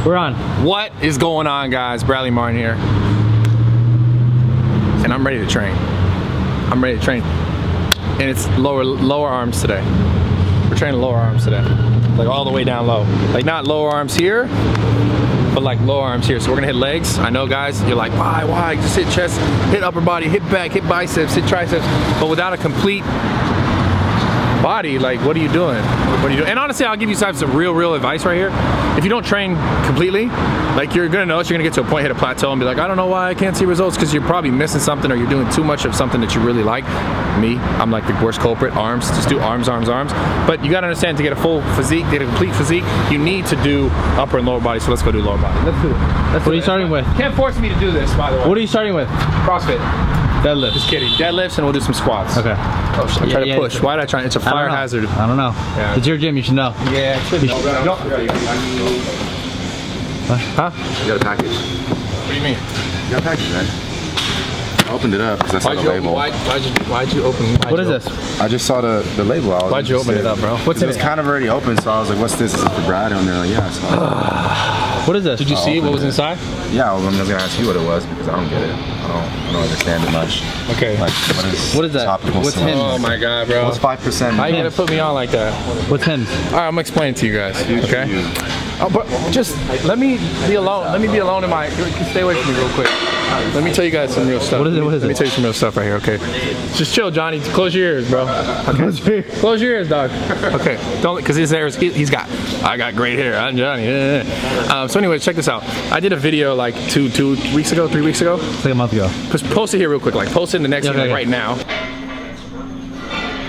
We're on. What is going on, guys? Bradley Martyn here. And I'm ready to train. I'm ready to train. And it's lower arms today. We're training lower arms today. Like all the way down low. Like not lower arms here, but like lower arms here. So we're gonna hit legs. I know, guys, you're like, why? Just hit chest, hit upper body, hit back, hit biceps, hit triceps. But without a complete body, like, what are you doing? What are you doing? And honestly, I'll give you some real advice right here. If you don't train completely, like, you're gonna notice you're gonna get to a point, hit a plateau, and be like, I don't know why I can't see results, because you're probably missing something, or you're doing too much of something that you really like. Me, I'm like the worst culprit. Arms, just do arms. But you gotta understand, to get a full physique, get a complete physique, you need to do upper and lower body. So let's go do lower body. Let's do it. What are you starting with? Can't force me to do this, by the way. What are you starting with? CrossFit. Deadlift. Just kidding. Deadlifts, and we'll do some squats. Okay. Oh, should I try to push? Why did I try? It's a fire hazard. I don't know. Yeah. It's your gym, you should know. Yeah, it should be. Huh? You got a package. What do you mean? You got a package, man. I opened it up because I saw the label. Why'd you open? What is this? I just saw the label. Why'd you open it up, bro? What's in it? It was kind of already open, so I was like, what's this? Is it for Brad? And they're like, yeah. So what is this? Did you see what was inside? Yeah, well, I'm going to ask you what it was because I don't get it. I don't understand it much. Okay. Like, what is that? What's Hims? Oh my God, bro. What's 5%? How you gonna put me on like that? What's Hims? All right, I'm gonna explain it to you guys. Okay. Oh, but just let me be alone. Let me be alone in my. Stay away from me real quick. Let me tell you guys some real stuff. What is it? Let me tell you some real stuff right here. Okay. Just chill, Johnny. Close your ears, bro. Okay. Close your ears, dog. Okay. Don't, because his hair is. I got great hair. I'm Johnny. So anyway, check this out. I did a video like 3 weeks ago. It's like a month ago. Just post it here real quick. Like post it in the next video right now.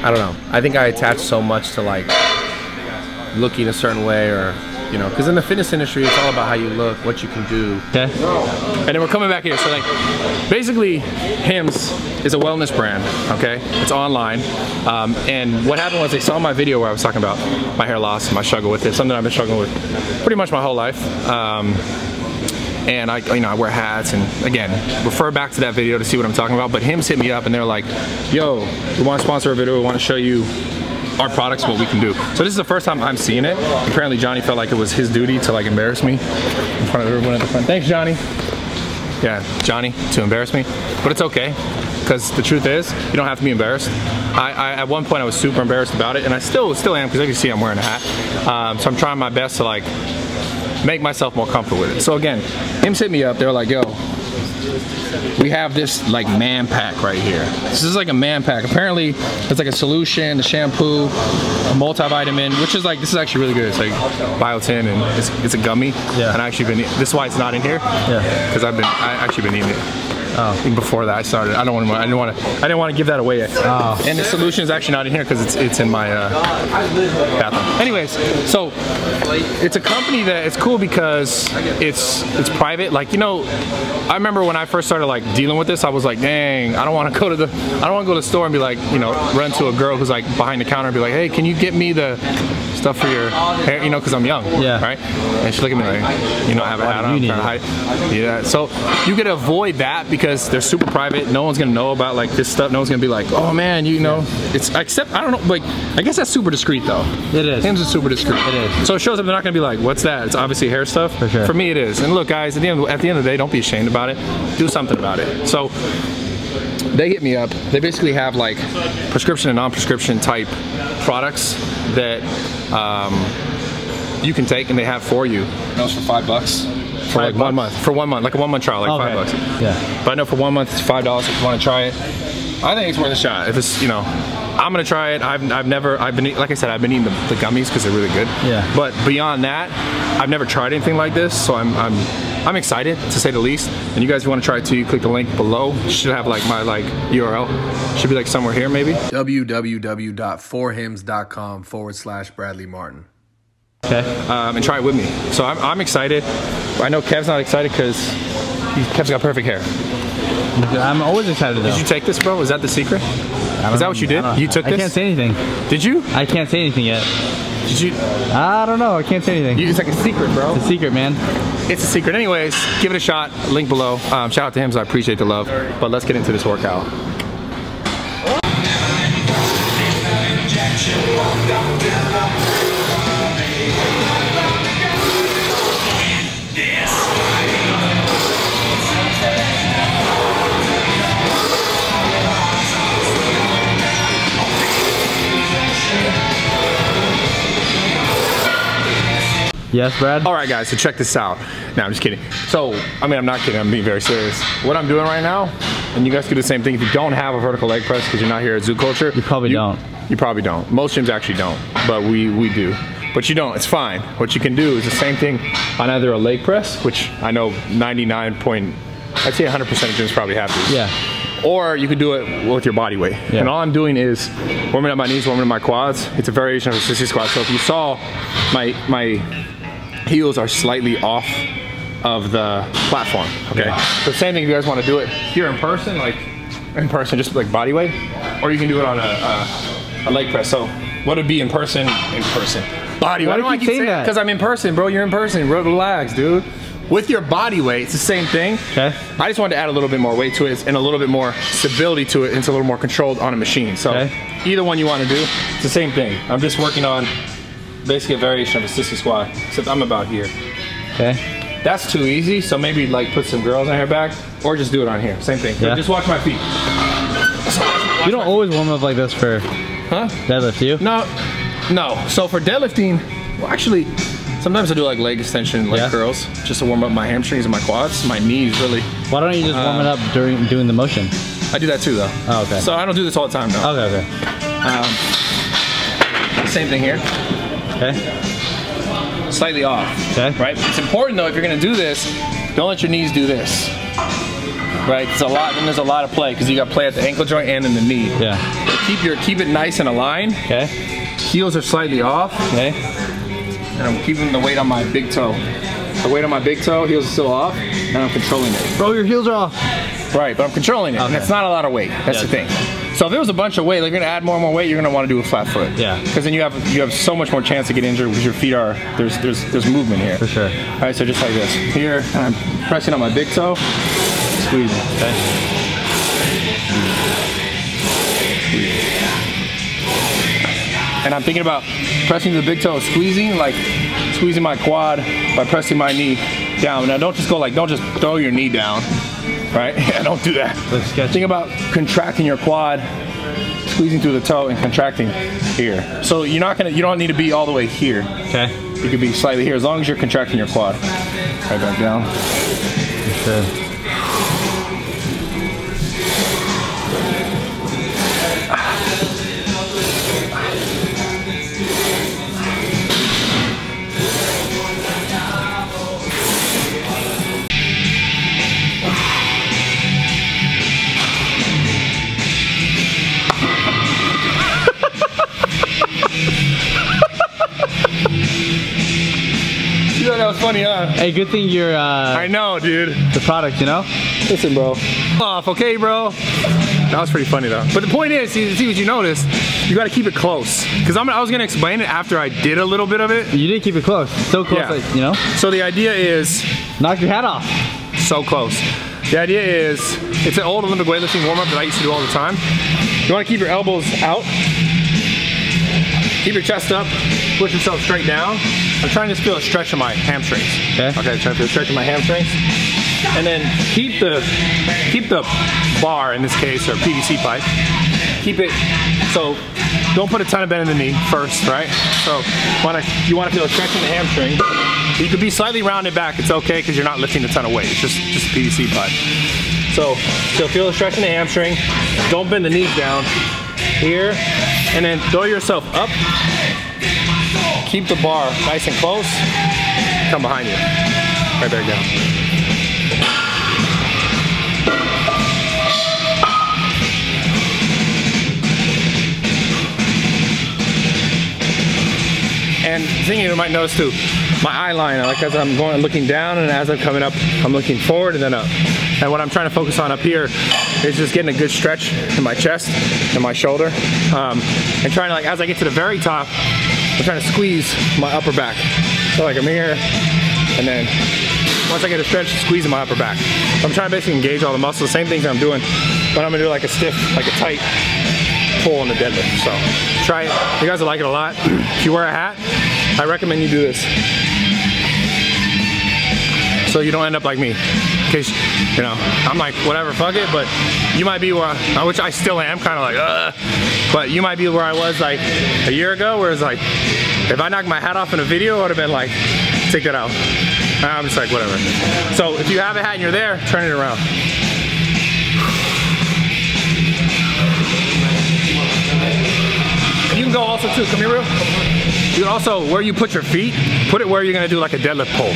I don't know. I think I attach so much to like looking a certain way, or you know, because in the fitness industry, it's all about how you look, what you can do. Okay. And then we're coming back here. So like, basically, Hims is a wellness brand. Okay, it's online. And what happened was they saw my video where I was talking about my hair loss, my struggle with it, something I've been struggling with pretty much my whole life. And I wear hats, and again, refer back to that video to see what I'm talking about. But Hims hit me up and they're like, yo, we want to sponsor a video, we want to show you our products, what we can do. So this is the first time I'm seeing it. Apparently Johnny felt like it was his duty to like embarrass me in front of everyone at the front. Thanks, Johnny. Yeah, Johnny, to embarrass me. But it's okay, because the truth is, you don't have to be embarrassed. At one point I was super embarrassed about it, and I still am, because as you see I'm wearing a hat. So I'm trying my best to like make myself more comfortable with it. So again, Hims hit me up, they were like, yo, we have this like man pack right here. This is like a man pack. Apparently it's like a solution, a shampoo, a multivitamin, which is like, this is actually really good. It's like biotin, and it's a gummy. Yeah. And I actually this is why it's not in here. Yeah. Because I actually been eating it. Oh. Even before that I started. I didn't want to give that away yet. Oh. And the solution is actually not in here because it's in my bathroom. Anyways, so it's a company that it's cool because it's private. Like, you know, I remember when I first started like dealing with this, I was like, dang, I don't want to go to the store and be like, you know, run to a girl who's like behind the counter and be like, hey, can you get me the stuff for your hair, you know, because I'm young. Yeah. Right? And she look at me like, you know, I have a hat on, trying to hide. Yeah. So you gotta avoid that because they're super private. No one's gonna know about like this stuff. No one's gonna be like, oh man, you know, it's except I don't know, like I guess that's super discreet though. It is. Hims is super discreet. It is. So it shows up they're not gonna be like, what's that? It's obviously hair stuff. For sure. For me it is. And look guys, at the end of the day, don't be ashamed about it. Do something about it. So they hit me up. They basically have like prescription and non-prescription type products that you can take, and they have for you. Those for $5 for like 1 month. For 1 month, like a 1 month trial, like $5. Yeah. But I know for 1 month it's $5 if you want to try it. I think it's worth a shot. If it's, you know, I'm gonna try it. I've been, like I said, I've been eating the gummies because they're really good. Yeah. But beyond that, I've never tried anything like this, so I'm excited to say the least. And you guys, if you want to try it too, you click the link below. It should have like my like URL. Should be like somewhere here maybe. www.forhims.com/Bradley Martyn. Okay. And try it with me. So I'm excited. I know Kev's not excited because Kev's got perfect hair. I'm always excited though. Did you take this, bro? Is that the secret? Is that what you did? You took this? I can't say anything. Did you? I can't say anything yet. Did you? I don't know. I can't say anything. It's like a secret, bro. It's a secret, man. It's a secret. Anyways, give it a shot. Link below. Shout out to Hims. I appreciate the love. But let's get into this workout. Yes, Brad? All right, guys, so check this out. No, I'm just kidding. So, I mean, I'm not kidding. I'm being very serious. What I'm doing right now, and you guys can do the same thing. If you don't have a vertical leg press because you're not here at Zoo Culture. You probably don't. You probably don't. Most gyms actually don't, but we do. But you don't, it's fine. What you can do is the same thing on either a leg press, which I know 99 point, I'd say 100% of gyms probably have these. Yeah. Or you can do it with your body weight. Yeah. And all I'm doing is warming up my knees, warming up my quads. It's a variation of a sissy squat. So if you saw, my heels are slightly off of the platform, okay? Yeah. So same thing if you guys want to do it here in person, just like body weight, or you can do it on a leg press. So what would be in person? Body weight. Why do you keep saying that? Because I'm in person, bro. You're in person. Relax, dude. With your body weight, it's the same thing. Okay. I just wanted to add a little bit more weight to it and a little bit more stability to it, and it's a little more controlled on a machine. So either one you want to do, it's the same thing. I'm just working on basically a variation of a sissy squat, except I'm about here. Okay. That's too easy, so maybe like put some girls on your back, or just do it on here. Same thing. Yeah. Just watch my feet. You don't always warm up like this for deadlift, do you? No. So for deadlifting, well, actually, sometimes I do like leg extension, leg curls, just to warm up my hamstrings and my quads, my knees, really. Why don't you just warm it up during doing the motion? I do that too, though. Oh, okay. So I don't do this all the time, though. Okay. Same thing here. Okay. Slightly off. Okay. Right. It's important though, if you're gonna do this, don't let your knees do this. Right. There's a lot of play because you got play at the ankle joint and in the knee. Yeah. So keep it nice and aligned. Okay. Heels are slightly off. Okay. And I'm keeping the weight on my big toe. The weight on my big toe, heels are still off, and I'm controlling it. Bro, your heels are off. Right, but I'm controlling it, and it's not a lot of weight. That's the thing. So if there was a bunch of weight, like you're gonna add more and more weight, you're gonna want to do a flat foot. Yeah. Because then you have so much more chance to get injured because your feet are there's movement here. For sure. All right, so just like this. Here, and I'm pressing on my big toe, squeezing. Okay. And I'm thinking about pressing the big toe, squeezing my quad by pressing my knee down. Now don't just throw your knee down, right? Yeah, don't do that. Think about contracting your quad, squeezing through the toe and contracting here. So you don't need to be all the way here. Okay. You could be slightly here as long as you're contracting your quad. Right back down. Okay. That was funny, huh? Hey, good thing you're I know, dude. The product, you know? Listen, bro. Off, okay, bro? That was pretty funny, though. But the point is, see what you noticed, you gotta keep it close. Because I was gonna explain it after I did a little bit of it. You did keep it close. So close, like, you know? So the idea is... knock your hat off. So close. The idea is, it's an old Olympic weightlifting warm-up that I used to do all the time. You wanna keep your elbows out. Keep your chest up. Push yourself straight down. I'm trying to feel a stretch in my hamstrings. Okay. Okay, trying to feel a stretch in my hamstrings. And then keep the bar, in this case, or PVC pipe. Keep it, so don't put a ton of bend in the knee first, right? So you want to feel a stretch in the hamstring. You could be slightly rounded back, it's okay, because you're not lifting a ton of weight. It's just a PVC pipe. So feel a stretch in the hamstring. Don't bend the knees down. Here, and then throw yourself up. Keep the bar nice and close. Come behind you. Right back down. And the thing you might notice too, my eye line, like as I'm looking down, and as I'm coming up, I'm looking forward and then up. And what I'm trying to focus on up here is just getting a good stretch in my chest and my shoulder. And trying to, as I get to the very top, I'm trying to squeeze my upper back. So I'm here, and then once I get a stretch, squeeze in my upper back. So I'm trying to basically engage all the muscles, same things I'm doing, but I'm gonna do like a stiff, like a tight pull on the deadlift. So try it, you guys will like it a lot. If you wear a hat, I recommend you do this. So you don't end up like me. In case, I'm like, whatever, fuck it, but you might be where, which I still am, kind of like, but you might be where I was like a year ago, where it's like, if I knocked my hat off in a video, it would have been like Take that out. I'm just like, whatever. So if you have a hat and you're there, turn it around. And you can go also too, come here real. You can also, where you put your feet, put it where you're gonna do like a deadlift pull.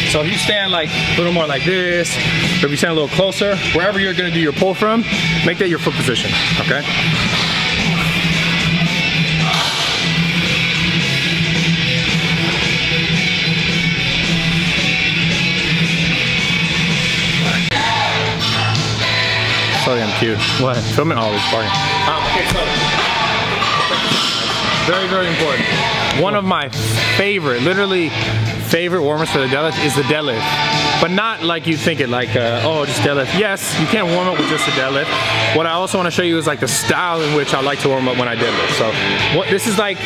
So if you stand like a little more like this, or if you stand a little closer, wherever you're gonna do your pull from, make that your foot position, okay? So damn cute. What? Filming all this party. Okay, so very, very important. One of my favorite, literally favorite warm-ups for the deadlift is the deadlift. But not like you think it, like, oh, just deadlift. Yes, you can't warm up with just a deadlift. What I also want to show you is like the style in which I like to warm up when I deadlift. So what this is like,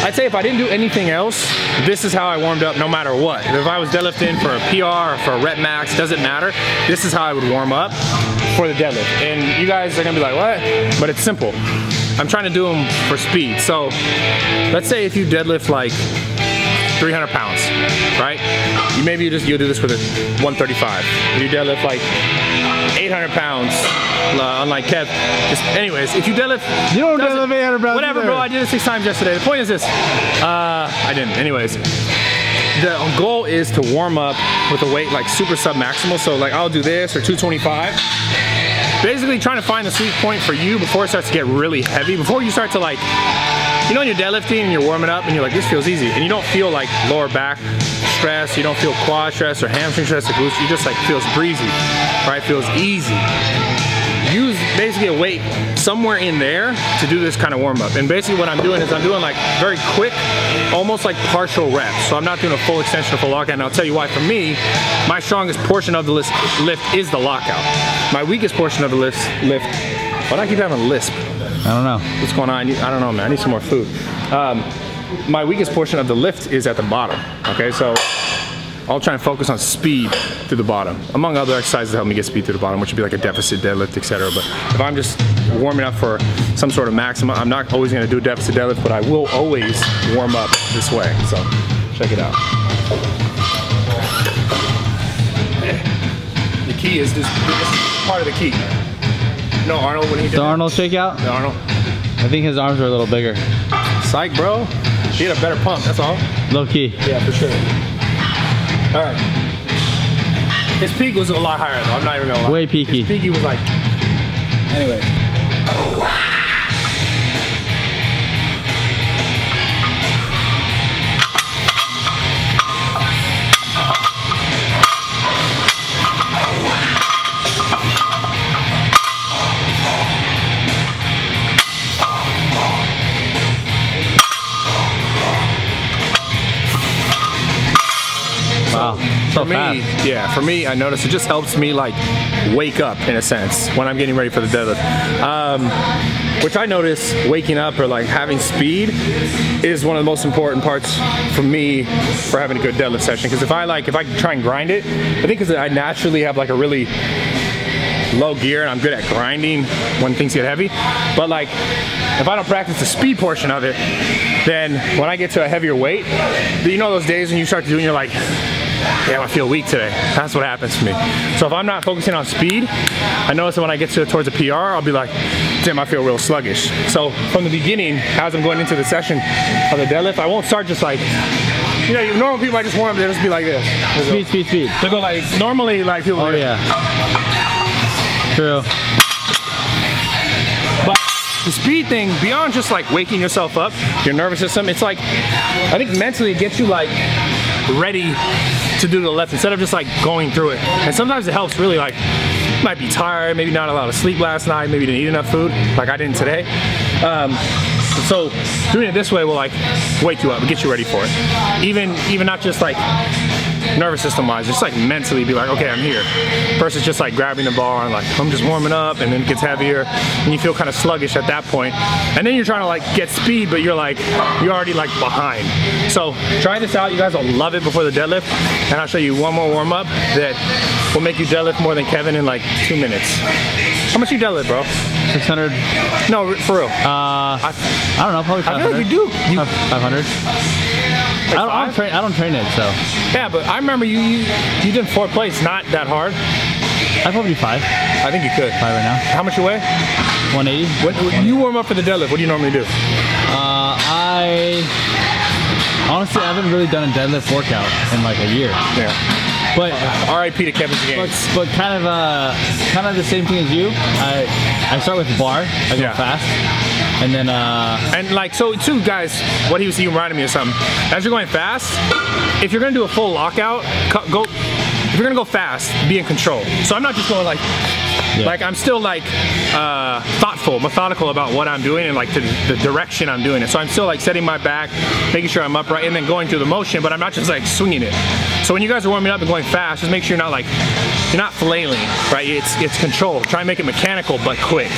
I'd say if I didn't do anything else, this is how I warmed up no matter what. If I was deadlifting for a PR or for a rep max, doesn't matter. This is how I would warm up for the deadlift. And you guys are gonna be like, what? But it's simple. I'm trying to do them for speed. So let's say if you deadlift like 300 pounds, right? You'll do this with a 135. If you deadlift like 800 pounds, unlike Kev. Anyways, if you deadlift, you don't deadlift 800 pounds. Whatever, bro. I did it 6 times yesterday. The point is this. I didn't. Anyways, the goal is to warm up with a weight like super sub-maximal. So like I'll do this or 225. Basically trying to find the sweet point for you before it starts to get really heavy. Before you start to like, you know, when you're deadlifting and you're warming up and you're like, this feels easy. And you don't feel like lower back stress, you don't feel quad stress or hamstring stress or glutes. You just like feels breezy, right? Feels easy. Use basically a weight somewhere in there to do this kind of warm up. And basically what I'm doing is I'm doing like very quick, almost like partial reps. So I'm not doing a full extension or full lockout. And I'll tell you why. For me, my strongest portion of the lift is the lockout. My weakest portion of the lift. Why do I keep having a lisp? I don't know. What's going on? I don't know, man. I need some more food. My weakest portion of the lift is at the bottom. Okay, so I'll try and focus on speed through the bottom, among other exercises that help me get speed through the bottom, which would be like a deficit deadlift, etc. But if I'm just warming up for some sort of maximum, I'm not always going to do a deficit deadlift, but I will always warm up this way. So check it out. The key is this is part of the key. No, Arnold, when he did the Arnold shakeout? The Arnold. I think his arms are a little bigger. Psych, bro. He had a better pump, that's all. Low key. Yeah, for sure. All right. His peak was a lot higher though, I'm not even gonna lie. Way peaky. His peaky was like, anyway. Wow, so fast. Yeah, for me, I noticed it just helps me like wake up in a sense when I'm getting ready for the deadlift. Which I notice waking up or like having speed is one of the most important parts for me for having a good deadlift session. Because if I try and grind it, I think because I naturally have like a really low gear and I'm good at grinding when things get heavy. But like if I don't practice the speed portion of it, then when I get to a heavier weight, you know those days when you start to do it and you're like, damn, I feel weak today. That's what happens to me. So if I'm not focusing on speed, I notice that when I get towards a PR, I'll be like, damn, I feel real sluggish. So from the beginning, as I'm going into the session of the deadlift, I won't start just like, you know, normal people might just warm up, they'll just be like this. Speed. They'll go like, normally like people. Oh yeah. True. But the speed thing, beyond just like waking yourself up, your nervous system, it's like, I think mentally it gets you like ready to do the lift instead of just like going through it. And sometimes it helps really like, you might be tired, maybe not a lot of sleep last night, maybe didn't eat enough food, like I didn't today. So doing it this way will like wake you up and get you ready for it. Even not just like nervous system wise, just like mentally be like, okay, I'm here. Versus just like grabbing the bar and like, I'm just warming up, and then it gets heavier and you feel kind of sluggish at that point. And then you're trying to like get speed, but you're already like behind. So try this out, you guys will love it before the deadlift. And I'll show you one more warm up that will make you deadlift more than Kevin in like 2 minutes. How much you deadlift, bro? 600. No, for real. I don't know, probably 500. I feel like we do. 500. I don't train it, so. Yeah, but I remember you did 4th place, not that hard. I'd probably do 5. I think you could. 5 right now. How much you weigh? 180. When you warm up for the deadlift, what do you normally do? Honestly, I haven't really done a deadlift workout in like a year. Yeah. But R.I.P. to Kevin's games. But kind of the same thing as you. I start with bar. I go fast, and then and like so too, guys. What he reminded me of something. As you're going fast, if you're gonna do a full lockout, go. If you're gonna go fast, be in control. So I'm not just going like. Like I'm still like thoughtful, methodical about what I'm doing and like the direction I'm doing it. So I'm still like setting my back, making sure I'm upright, and then going through the motion. But I'm not just like swinging it. So when you guys are warming up and going fast, just make sure you're not flailing, right? It's controlled. Try and make it mechanical but quick.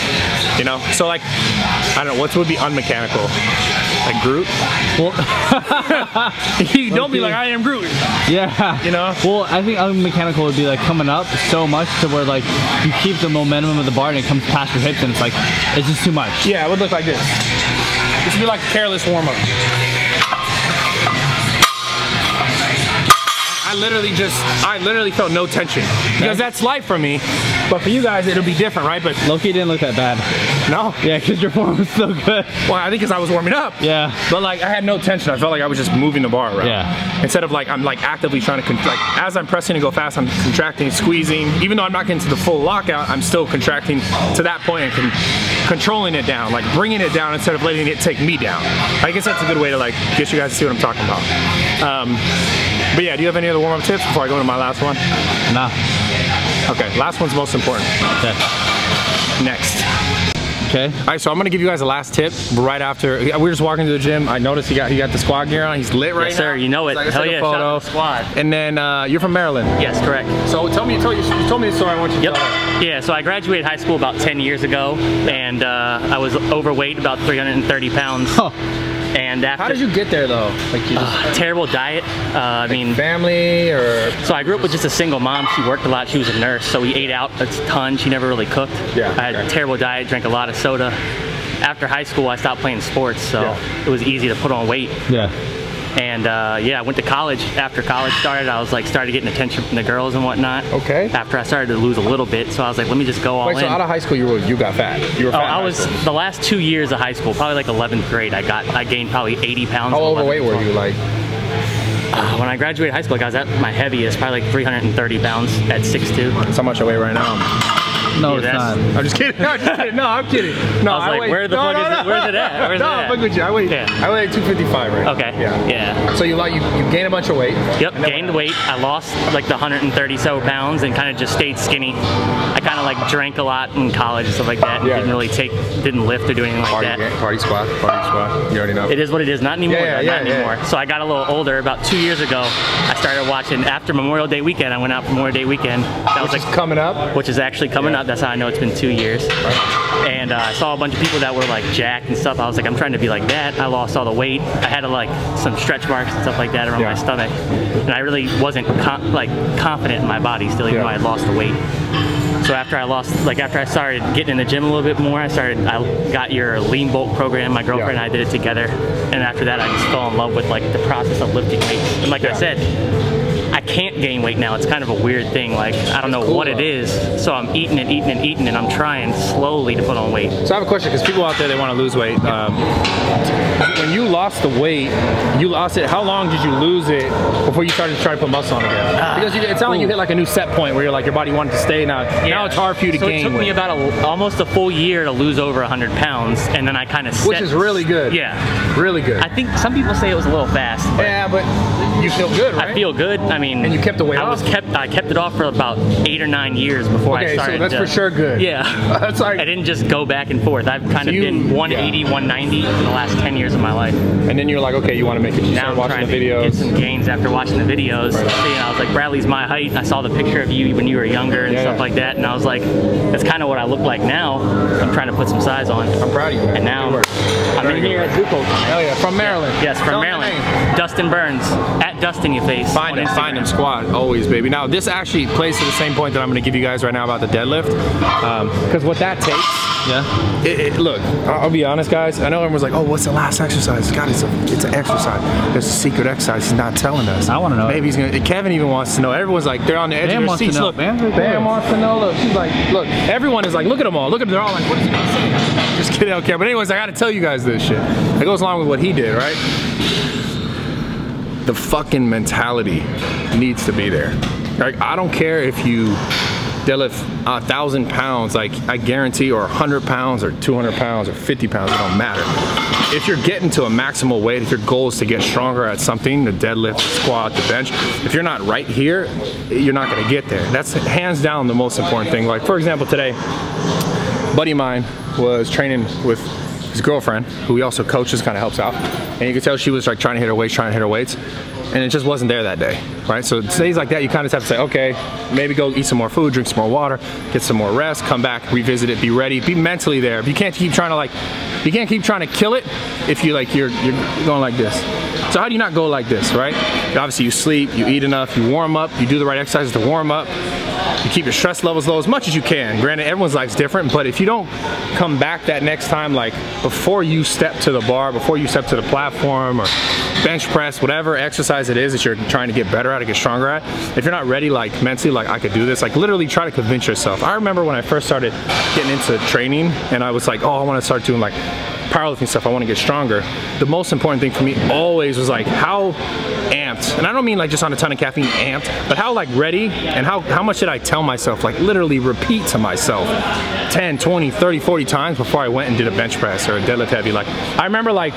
You know. So like I don't know what would be unmechanical. Like Groot? Well, don't be like I am Groot. Yeah. You know? Well, I think unmechanical would be like coming up so much to where like you keep the momentum of the bar and it comes past your hips and it's like, it's just too much. Yeah, it would look like this. This would be like a careless warm-up. I literally felt no tension because that's life for me. But for you guys, it'll be different, right? But Loki didn't look that bad. No. Yeah, because your form was so good. Well, I think because I was warming up. Yeah. But like I had no tension. I felt like I was just moving the bar around. Yeah. Instead of like I'm like actively trying to like as I'm pressing to go fast, I'm contracting, squeezing. Even though I'm not getting to the full lockout, I'm still contracting to that point and controlling it down, like bringing it down instead of letting it take me down. I guess that's a good way to like get you guys to see what I'm talking about. But yeah, do you have any other warm-up tips before I go into my last one? Nah. Okay, last one's most important. Okay. Next. Okay. All right, so I'm gonna give you guys a last tip right after. We were just walking to the gym. I noticed he got the squad gear on. He's lit right now. Yes, sir. You know it. Hell yeah, shout out to the squad. And then you're from Maryland. Yes, correct. So you told me the story. I want you to tell it. Yeah, so I graduated high school about 10 years ago, and I was overweight, about 330 pounds. Oh. And after, how did you get there though? Like you just terrible diet. I mean, family or? So I grew up with just a single mom. She worked a lot. She was a nurse, so we ate out a ton. She never really cooked. Yeah. I had a terrible diet. Drank a lot of soda. After high school, I stopped playing sports, so it was easy to put on weight. Yeah. And yeah, I went to college. After college started, I was like started getting attention from the girls and whatnot. Okay. After I started to lose a little bit, so I was like, let me just go all in. So out of high school, you got fat. You were fat. I was the last 2 years of high school, probably like 11th grade. I gained probably 80 pounds. How overweight were you like? When I graduated high school, like, I was at my heaviest, probably like 330 pounds at 6'2". That's how much I weigh right now. No, it's not. I'm just kidding. No, I'm just kidding. No, I'm kidding. No, I was like, where the fuck is it? Where's it at? Where's it at? Fuck with you. I weigh 255 right now. Okay. Yeah. Yeah. So you gained a bunch of weight. Yep. Gained weight. I lost like the 130 so pounds and kind of just stayed skinny. I kind of like drank a lot in college and stuff like that. Yeah. Didn't lift or do anything like that. Party squat. You already know. It is what it is. Not anymore. Yeah, not anymore. So I got a little older. About 2 years ago, I started watching after Memorial Day weekend. I went out for Memorial Day weekend. That was like coming up. Which is actually coming up. That's how I know it's been 2 years. Right. And I saw a bunch of people that were like jacked and stuff. I was like, I'm trying to be like that. I lost all the weight. I had like some stretch marks and stuff like that around my stomach. And I really wasn't confident in my body still, even though I had lost the weight. So after I started getting in the gym a little bit more, I got your lean bulk program. My girlfriend and I did it together. And after that, I just fell in love with like the process of lifting weights. And like I said, I can't gain weight now. It's kind of a weird thing. Like, I don't know what it is. So I'm eating and I'm trying slowly to put on weight. So I have a question, because people out there, they want to lose weight. When you lost the weight, you lost it. How long did you lose it before you started to try to put muscle on again? Because it sounds like you hit like a new set point where you're like, your body wanted to stay. Now it's hard for you to gain. It took me about almost a full year to lose over 100 pounds, and then I kind of Which is really good. Yeah. Really good. I think some people say it was a little fast. Yeah, but you feel good, right? I feel good. I mean, and you kept the weight off? I kept it off for about 8 or 9 years before I started. Okay, so that's for sure good. Yeah. That's like, I didn't just go back and forth. I've kind of been 180, 190 for the last 10 years of my life. And then you're like, okay, you want to make it. You now start watching the videos. Get some gains after watching the videos. Right. I was like, Bradley's my height. And I saw the picture of you when you were younger and stuff like that. And I was like, that's kind of what I look like now. I'm trying to put some size on. I'm proud of you, man. And now I'm in here at Zuko. Hell yeah, from Maryland. Yes, from Maryland. Dustin Burns. At Dustin, you face. Find him. and squat, always, baby. Now, this actually plays to the same point that I'm gonna give you guys right now about the deadlift. Because what that takes, look, I'll be honest, guys. I know everyone's like, oh, what's the last exercise? God, it's an exercise. There's a secret exercise he's not telling us. I wanna know. Maybe he's gonna, Kevin even wants to know. Everyone's like, they're on the edge of their seats. Look, Bam wants to know. Look, she's like, look, everyone is like, look at them all. Look at them, they're all like, what is he gonna say? Just kidding, I don't care. But anyways, I gotta tell you guys this shit. It goes along with what he did, right? The fucking mentality needs to be there. Like, I don't care if you deadlift 1,000 pounds, like I guarantee, or 100 pounds or 200 pounds or 50 pounds, it don't matter. If you're getting to a maximal weight, if your goal is to get stronger at something, the deadlift, squat, the bench, if you're not right here, you're not gonna get there. That's hands down the most important thing. Like, for example, today, a buddy of mine was training with his girlfriend, who he also coaches, kind of helps out. And you could tell she was like trying to hit her weights, and it just wasn't there that day, right? So days like that, you kind of have to say, okay, maybe go eat some more food, drink some more water, get some more rest, come back, revisit it, be ready, be mentally there. You can't keep trying to kill it if you're going like this. So how do you not go like this, right? Obviously you sleep, you eat enough, you warm up, you do the right exercises to warm up, you keep your stress levels low as much as you can. Granted, everyone's life's different, but if you don't come back that next time, like before you step to the bar, before you step to the platform or bench press, whatever exercise it is that you're trying to get better at or get stronger at, if you're not ready, like mentally, like I could do this, like literally try to convince yourself. I remember when I first started getting into training and I was like, oh, I want to start doing like powerlifting stuff, I want to get stronger. The most important thing for me always was like how amped, and I don't mean like just on a ton of caffeine amped, but how like ready and how much did I tell myself, like literally repeat to myself 10, 20, 30, 40 times before I went and did a bench press or a deadlift heavy. Like I remember like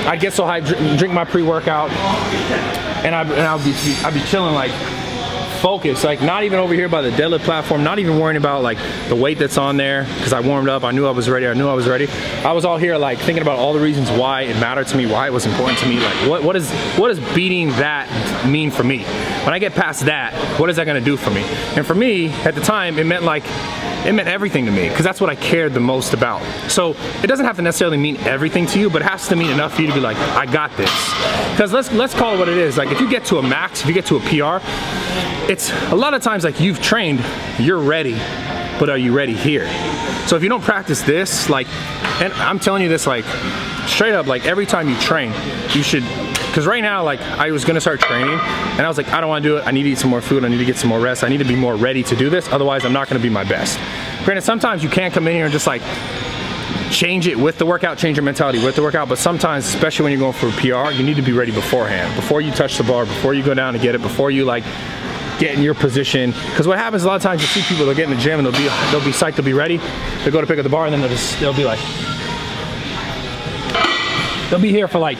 I'd get so hyped, drink my pre-workout and I'd be chilling like focused, like not even over here by the deadlift platform, not even worrying about like the weight that's on there, because I warmed up, I knew I was ready, I was all here like thinking about all the reasons why it mattered to me, why it was important to me, like what does beating that mean for me? When I get past that, what is that gonna do for me? And for me, at the time, it meant everything to me, because that's what I cared the most about. So it doesn't have to necessarily mean everything to you, but it has to mean enough for you to be like, I got this. Because let's call it what it is. Like if you get to a max, if you get to a PR, it's a lot of times like you've trained, you're ready, but are you ready here? So if you don't practice this, like, and I'm telling you this like straight up, like every time you train, you should, because right now, like I was gonna start training and I was like, I don't wanna do it, I need to eat some more food, I need to get some more rest, I need to be more ready to do this, otherwise I'm not gonna be my best. Granted, sometimes you can't come in here and just like change it with the workout, change your mentality with the workout, but sometimes, especially when you're going for a PR, you need to be ready beforehand, before you touch the bar, before you go down to get it, before you like get in your position. Because what happens a lot of times, you see people, they'll get in the gym and they'll be psyched, they'll be ready, they'll go to pick up the bar and then they'll be like, they'll be here for like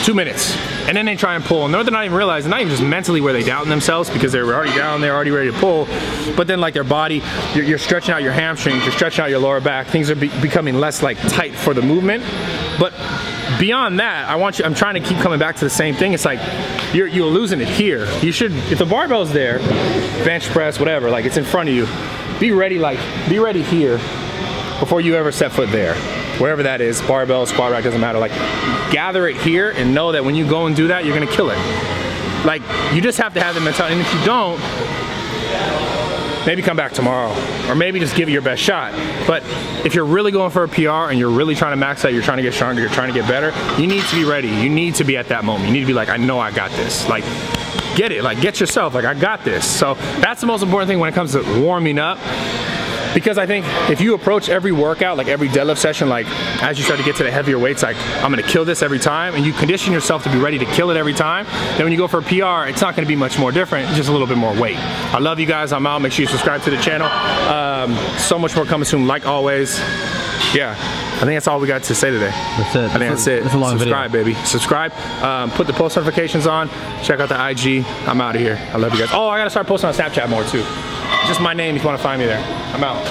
2 minutes and then they try and pull, and they're not even realizing, not even just mentally where they doubting themselves because they're already down, they're already ready to pull, but then like their body, you're stretching out your hamstrings, you're stretching out your lower back, things are becoming less like tight for the movement. But beyond that, I'm trying to keep coming back to the same thing. It's like you're losing it here. You should, if the barbell's there, bench press, whatever, like it's in front of you, be ready here before you ever set foot there. Wherever that is, barbell, squat rack, doesn't matter. Like gather it here and know that when you go and do that, you're gonna kill it. Like you just have to have the mentality, and if you don't, maybe come back tomorrow, or maybe just give it your best shot. But if you're really going for a PR and you're really trying to max out, you're trying to get stronger, you're trying to get better, you need to be ready. You need to be at that moment. You need to be like, I know I got this. Like, get it, like get yourself, like I got this. So that's the most important thing when it comes to warming up. Because I think if you approach every workout, like every deadlift session, like as you start to get to the heavier weights, like I'm gonna kill this every time, and you condition yourself to be ready to kill it every time, then when you go for a PR, it's not gonna be much more different, just a little bit more weight. I love you guys, I'm out, make sure you subscribe to the channel. So much more coming soon, like always. Yeah, I think that's all we got to say today. That's it. I think that's it. That's a long Subscribe, video. baby. Subscribe, put the post notifications on, check out the IG. I'm out of here. I love you guys. Oh, I gotta start posting on Snapchat more too. Just my name if you wanna find me there. I'm out.